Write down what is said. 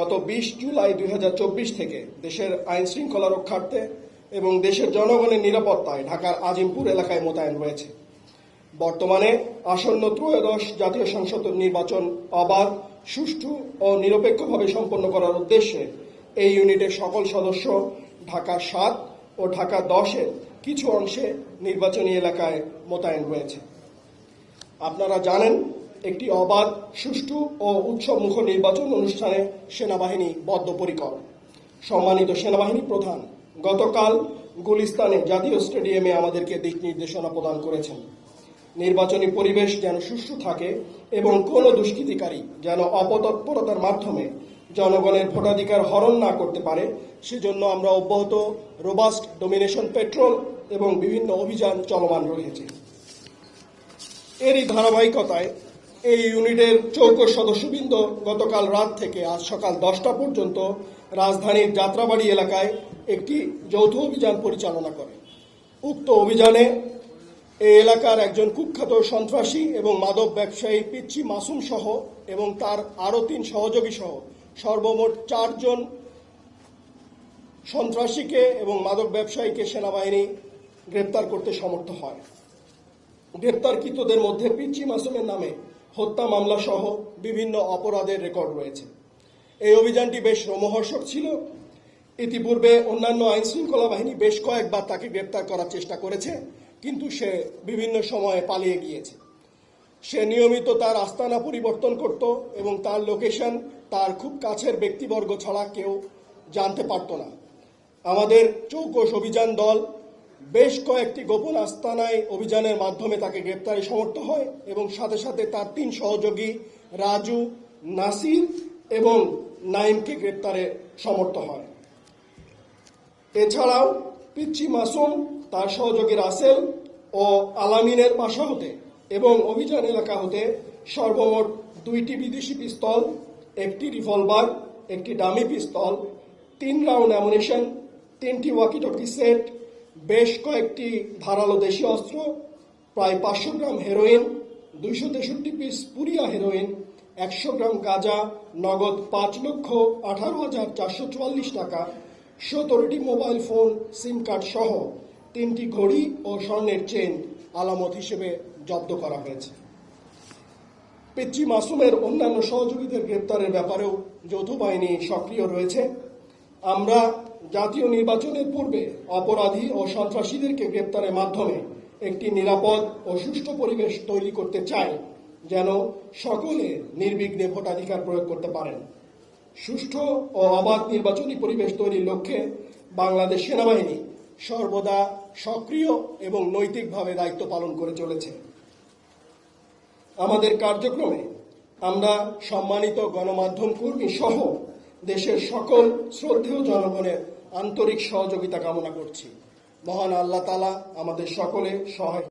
গত 20 জুলাই 2024 থেকে দেশের আইন শৃঙ্খলা রক্ষার্থে এবং দেশের জনগণের নিরাপত্তায় ঢাকার আজিমপুর এলাকায় মোতায়েন রয়েছে। বর্তমানে আসন্ন ত্রয়োদশ জাতীয় সংসদ নির্বাচন অবাধ, সুষ্ঠু ও নিরপেক্ষভাবে সম্পন্ন করার উদ্দেশ্যে এই ইউনিটের সকল সদস্য ঢাকা 7 ও ঢাকা 10-এর কিছু অংশে নির্বাচনী এলাকায় মোতায়েন রয়েছে। আপনারা জানেন, একটি অবাধ, সুষ্ঠু ও উৎসবমুখর নির্বাচন অনুষ্ঠানে সেনাবাহিনী বদ্ধপরিকর। সম্মানিত সেনাবাহিনী প্রধান গতকাল গুলিস্তানে জাতীয় স্টেডিয়ামে আমাদেরকে দিক নির্দেশনা প্রদান করেছেন। নির্বাচনী পরিবেশ যেন সুষ্ঠু থাকে এবং কোনো দুষ্কৃতিকারী যেন অপতৎপরতার মাধ্যমে জনগণের ভোটাধিকার হরণ না করতে পারে, সেজন্য আমরা অব্যাহত রোবাস্ট ডমিনেশন পেট্রোল এবং বিভিন্ন অভিযান চলমান রয়েছে। এরই ধারাবাহিকতায় এই ইউনিটের চৌকস সদস্যবৃন্দ গতকাল রাত থেকে আজ সকাল 10টা পর্যন্ত রাজধানীর যাত্রাবাড়ি এলাকায় একটি যৌথ অভিযান পরিচালনা করে। উক্ত অভিযানে এই এলাকার একজন কুখ্যাত সন্ত্রাসী এবং মাদক ব্যবসায়ী পিচ্চি মাসুম সহ এবং তার আরও 3 সহযোগী সহ সর্বমোট 4 জন সন্ত্রাসীকে এবং মাদক ব্যবসায়ীকে সেনাবাহিনী গ্রেপ্তার করতে সমর্থ হয়। গ্রেপ্তারকৃতদের মধ্যে পিচ্চি মাসুমের নামে হত্যা মামলা সহ বিভিন্ন অপরাধের রেকর্ড রয়েছে। এই অভিযানটি বেশ রোমহর্ষক ছিল। ইতিপূর্বে অন্যান্য আইন শৃঙ্খলা বাহিনী বেশ কয়েকবার তাকে গ্রেপ্তার করার চেষ্টা করেছে, কিন্তু সে বিভিন্ন সময়ে পালিয়ে গিয়েছে। সে নিয়মিত তার আস্তানা পরিবর্তন করত এবং তার লোকেশন তার খুব কাছের ব্যক্তিবর্গ ছাড়া কেউ জানতে পারত না। আমাদের চৌকস অভিযান দল বেশ কয়েকটি গোপন আস্তানায় অভিযানের মাধ্যমে তাকে গ্রেপ্তারে সমর্থ হয় এবং সাথে সাথে তার 3 সহযোগী রাজু, নাসির এবং নাইমকে গ্রেপ্তারে সমর্থ হয়। এছাড়াও পিচ্চি মাসুম, তার সহযোগী রাসেল ও আলামিনের বাসা হতে এবং অভিযান এলাকা হতে সর্বমোট 2টি বিদেশি পিস্তল, 1টি রিভলভার, 1টি ডামি পিস্তল, 3 রাউন্ড অ্যামুনিশন, 3টি ওয়াকিটকি সেট, বেশ কয়েকটি ধারালো দেশীয় অস্ত্র, প্রায় 500 গ্রাম হেরোইন, 263 পিস পুরিয়া হেরোইন, 100 গ্রাম গাঁজা, নগদ 5,18,444 টাকা, 17টি মোবাইল ফোন, সিম কার্ড সহ 3টি ঘড়ি ও স্বর্ণের চেন আলামত হিসেবে জব্দ করা হয়েছে। পিচ্চি মাসুমের অন্যান্য সহযোগীদের গ্রেপ্তারের ব্যাপারেও যৌথ বাহিনী সক্রিয় রয়েছে। আমরা জাতীয় নির্বাচনের পূর্বে অপরাধী ও সন্ত্রাসীদেরকে গ্রেপ্তারের মাধ্যমে একটি নিরাপদ ও সুষ্ঠু পরিবেশ তৈরি করতে চাই, যেন সকলে নির্বিঘ্নে ভোটাধিকার প্রয়োগ করতে পারেন। সুষ্ঠু ও অবাধ নির্বাচনী পরিবেশ তৈরির লক্ষ্যে বাংলাদেশ সেনাবাহিনী সর্বদা সক্রিয় এবং নৈতিকভাবে দায়িত্ব পালন করে চলেছে। আমাদের কার্যক্রমে আমরা সম্মানিত গণমাধ্যম কর্মী সহ দেশের সকল শ্রদ্ধেয় জনগণের আন্তরিক সহযোগিতা কামনা করছি। মহান আল্লাহ তাআলা আমাদের সকলে সহায়।